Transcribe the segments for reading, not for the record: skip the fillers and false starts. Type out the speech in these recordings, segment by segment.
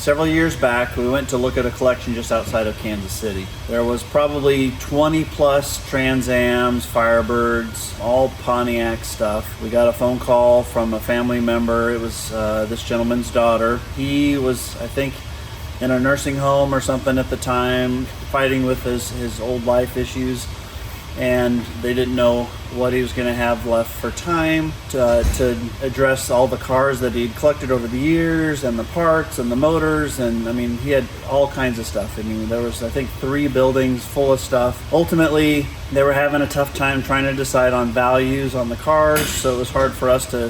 Several years back, we went to look at a collection just outside of Kansas City. There was probably 20 plus Trans Ams, Firebirds, all Pontiac stuff. We got a phone call from a family member. It was this gentleman's daughter. He was, I think, in a nursing home or something at the time, fighting with his old life issues, and they didn't know what he was going to have left for time to address all the cars that he'd collected over the years, and the parts and the motors, and I mean, he had all kinds of stuff. I mean, there was, I think, 3 buildings full of stuff. Ultimately, they were having a tough time trying to decide on values on the cars, so it was hard for us to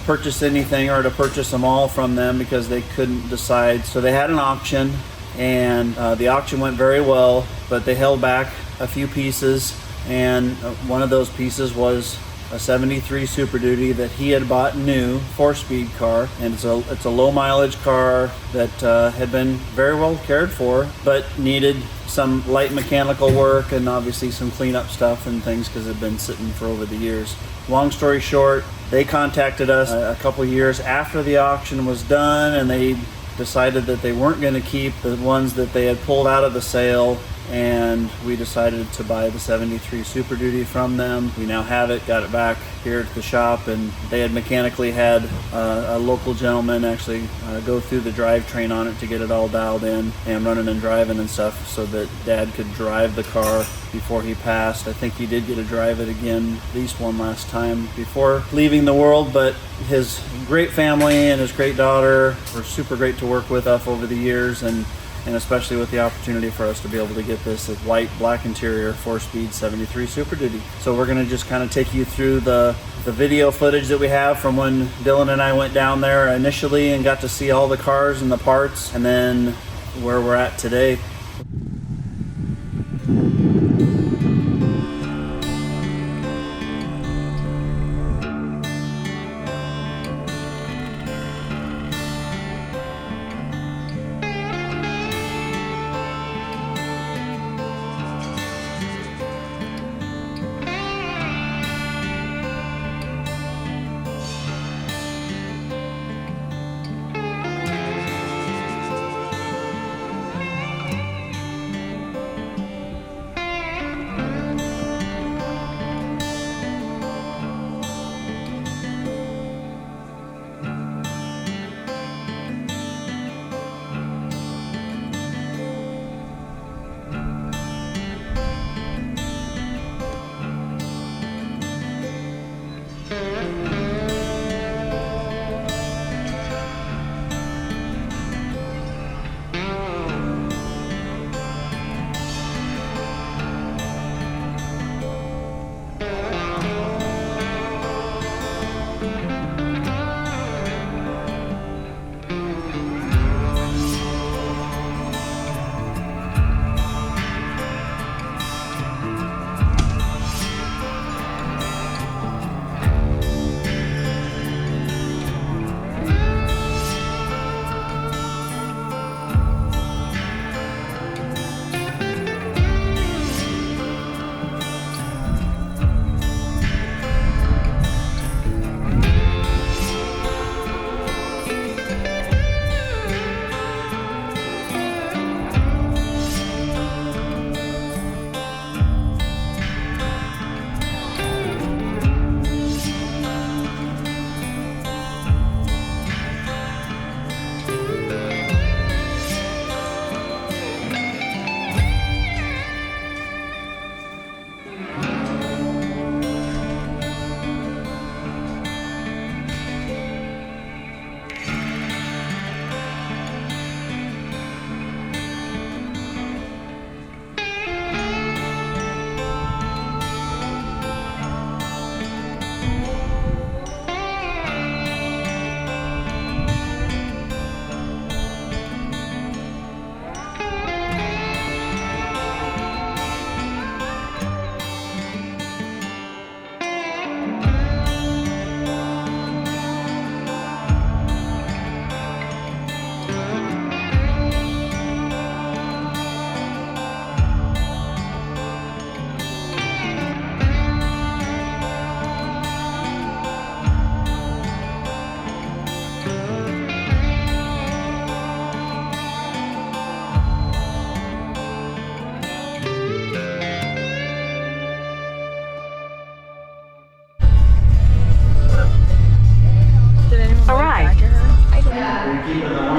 purchase anything or to purchase them all from them because they couldn't decide. So they had an auction, and the auction went very well, but they held back a few pieces, and one of those pieces was a 73 Super Duty that he had bought new, 4-speed car, and it's a low mileage car that had been very well cared for, but needed some light mechanical work and obviously some cleanup stuff and things because it had been sitting for over the years. Long story short, they contacted us a couple years after the auction was done, and they decided that they weren't going to keep the ones that they had pulled out of the sale, and we decided to buy the 73 Super Duty from them. We now have it, got it back here at the shop, and they had mechanically had a local gentleman actually go through the drivetrain on it to get it all dialed in and running and driving and stuff so that Dad could drive the car before he passed. I think he did get to drive it again at least one last time before leaving the world, but his great family and his great daughter were super great to work with us over the years, and especially with the opportunity for us to be able to get this white black interior 4-speed 73 Super Duty. So we're going to just kind of take you through the video footage that we have from when Dylan and I went down there initially and got to see all the cars and the parts, and then where we're at today.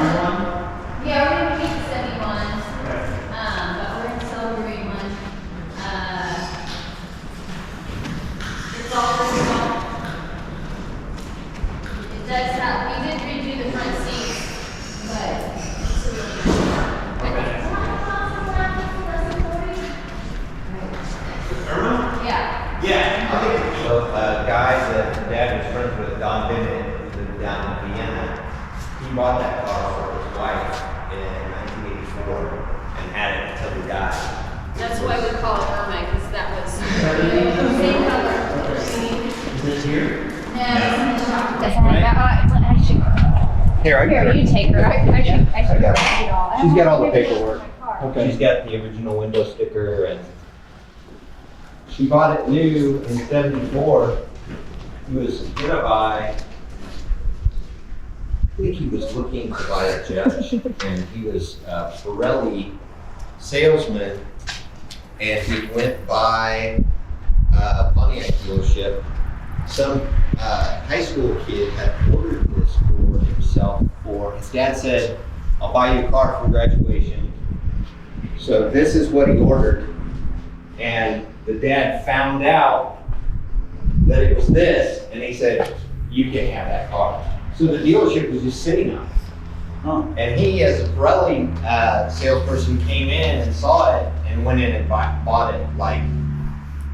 Yeah, we're gonna keep the 71s, but we're gonna sell the green one. It's all original. It does have, we did redo the front seats, but it's original. Yeah. Yeah, I think so. Guys that Dad was friends with, Don Bennett, who lived down in Vienna, he bought that car for his wife in 1984 and had it until he died. That's why we call it Irma, because that was the same color. Is this here? No, it's in the shop. Here, I got her. You take her. I should I got her. read all. She's got all the paperwork. Okay. She's got the original window sticker, and she bought it new in '74. He was gonna buy, I think he was looking to buy a Judge, and he was a Pirelli salesman, and he went by a Pontiac dealership. Some high school kid had ordered this for himself. His dad said, "I'll buy you a car for graduation." So this is what he ordered, and the dad found out that it was this, and he said, "You can have that car." So the dealership was just sitting on it. Oh. And he, as a Pirelli salesperson, came in and saw it and went in and bought it. Like,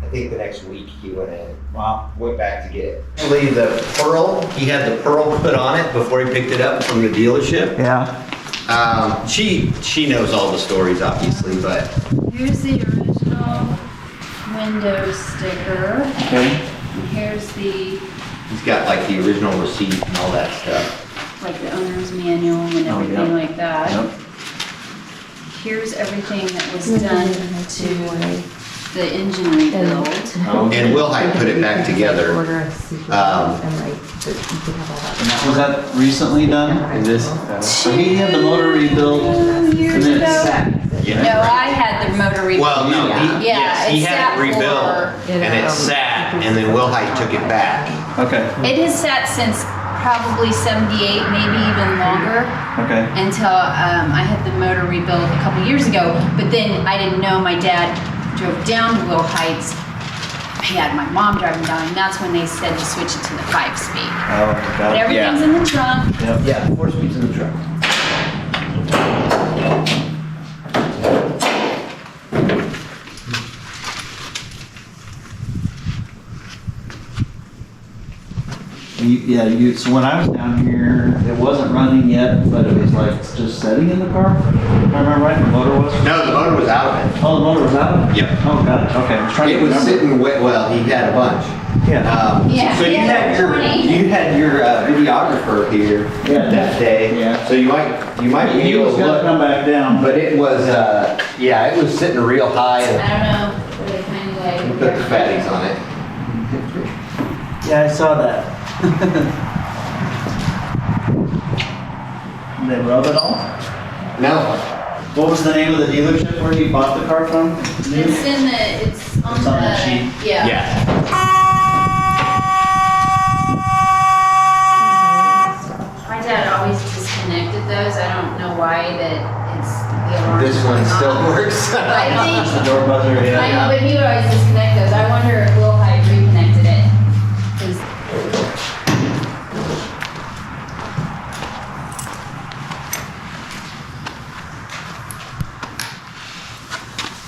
I think the next week he went in. Wow. Went back to get it. Actually, the pearl, he had the pearl put on it before he picked it up from the dealership. Yeah. She knows all the stories, obviously, but Here's the original window sticker. Okay. And here's the, he's got like the original receipt and all that stuff. like the owner's manual and Oh, everything yeah. like that. Yep. Here's everything that was done to the engine rebuild. Oh. And Will Hyde put it back together. Was that recently done? Is this? So he had the motor rebuilt. 2 years and then it ago. sat. No, I had the motor rebuild. Well, no, he, Yeah, yes, he it had sat it rebuilt for- and it sat, and then Will Hyde took it back. Okay. It has sat since probably 78, maybe even longer, Okay. until I had the motor rebuilt a couple years ago. But then I didn't know, my dad drove down to Will Heights. He had my mom driving down, and that's when they said to switch it to the 5-speed. Oh, But got it. everything's in the trunk. Yep. Yeah, 4 speeds in the truck. So when I was down here, it wasn't running yet, but it was like just setting in the car. If I remember right, the motor was? No, the motor was out of it. Oh, the motor was out of it? Yep. Oh, got it. Okay, I was trying to It was remember. sitting well, he had a bunch. Yeah. Yeah, So he you had had your 20. videographer here Yeah. that day. Yeah. So you might be He able was to gonna look, come back down, but it was yeah, it was sitting real high, I and don't know where they kind of we like. put the fatties on it. yeah, I saw that. Did they rub it off? No, What was the name of the dealership where you bought the car from? It's in the, it's on It's the. on that sheet? Yeah. yeah. My dad always disconnected those. I don't know why that it's the alarm. This one still works. I think, The door buzzer, I know, yeah. but he would always disconnect those. I wonder if Will Hyde reconnected it. 'Cause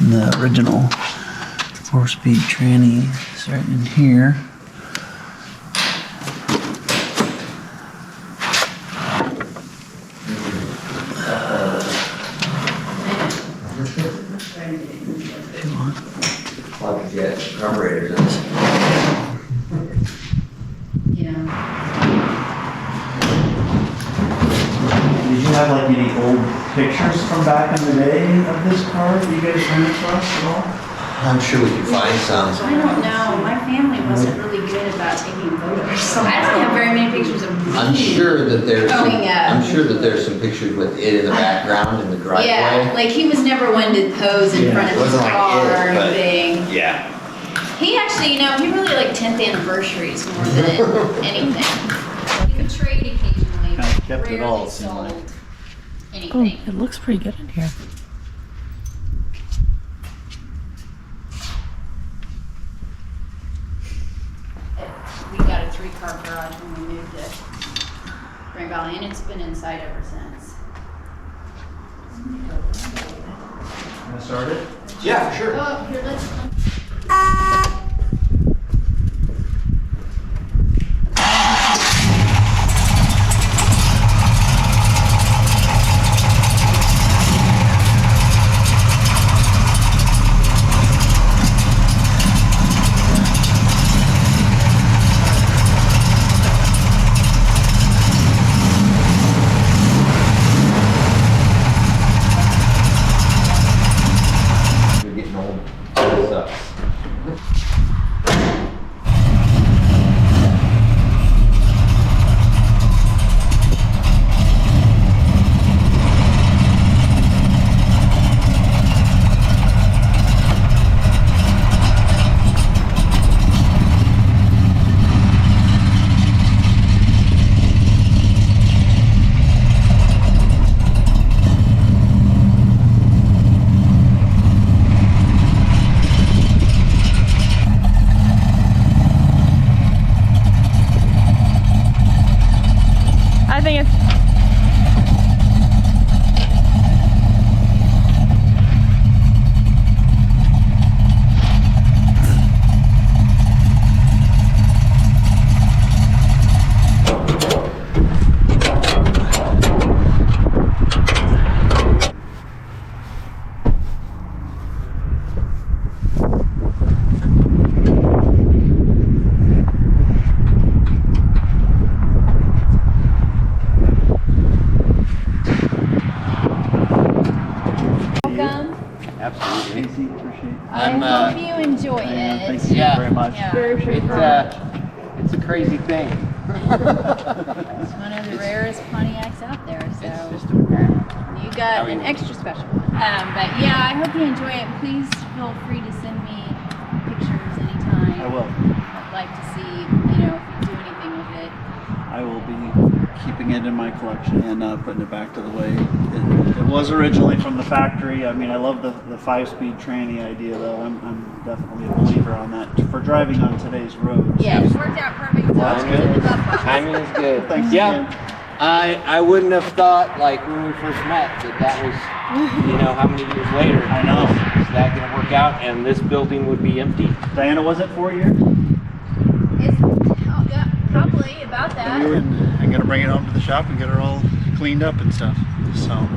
The original 4-speed tranny is right in here. If you want. Like jet carburetors in this. Yeah. Did you have like any old pictures from back in the day of this car that you guys ran across at all? I'm sure we can find some. I don't know. My family wasn't really good about taking photos. So I don't have very many pictures of me. I'm sure that there's some, Growing up. I'm sure that there's some pictures with it in the background in the driveway. Yeah, like he was never one to pose in Yeah, front it of his wasn't like car it, or but- anything. Yeah. He actually, you know, he really liked 10th anniversaries more than anything. He would trade occasionally, Kinda but kept it all, rarely it seemed like. sold. Oh, think. it looks pretty good in here. We got a 3-car garage when we moved to Grand Valley, and it's been inside ever since. Can I start it? Yeah, for sure. Oh, here, let's. You're getting old. It sucks. I think it's Welcome. Absolutely. I hope you enjoy it. Thank you Yeah. very much. It's a crazy thing. It's one of the rarest Pontiacs out there, It's so just a you got an extra special one. But yeah, I hope you enjoy it. Please feel free to send me pictures anytime. I will. I'd like to see, if you do anything with it. I will be keeping it in my collection and putting it back to the way it was originally from the factory. I mean, I love the 5-speed tranny idea, though. I'm definitely a believer on that for driving on today's roads. Yeah, it worked out perfect. So That's I'll good. send it up. Timing is good. Thanks Yeah. again. I wouldn't have thought, like, when we first met, that was, how many years later. I know. Is that going to work out? And this building would be empty. Diana, was it 4 years? It's yeah, probably about that. I'm going to bring it home to the shop and get her all cleaned up and stuff. So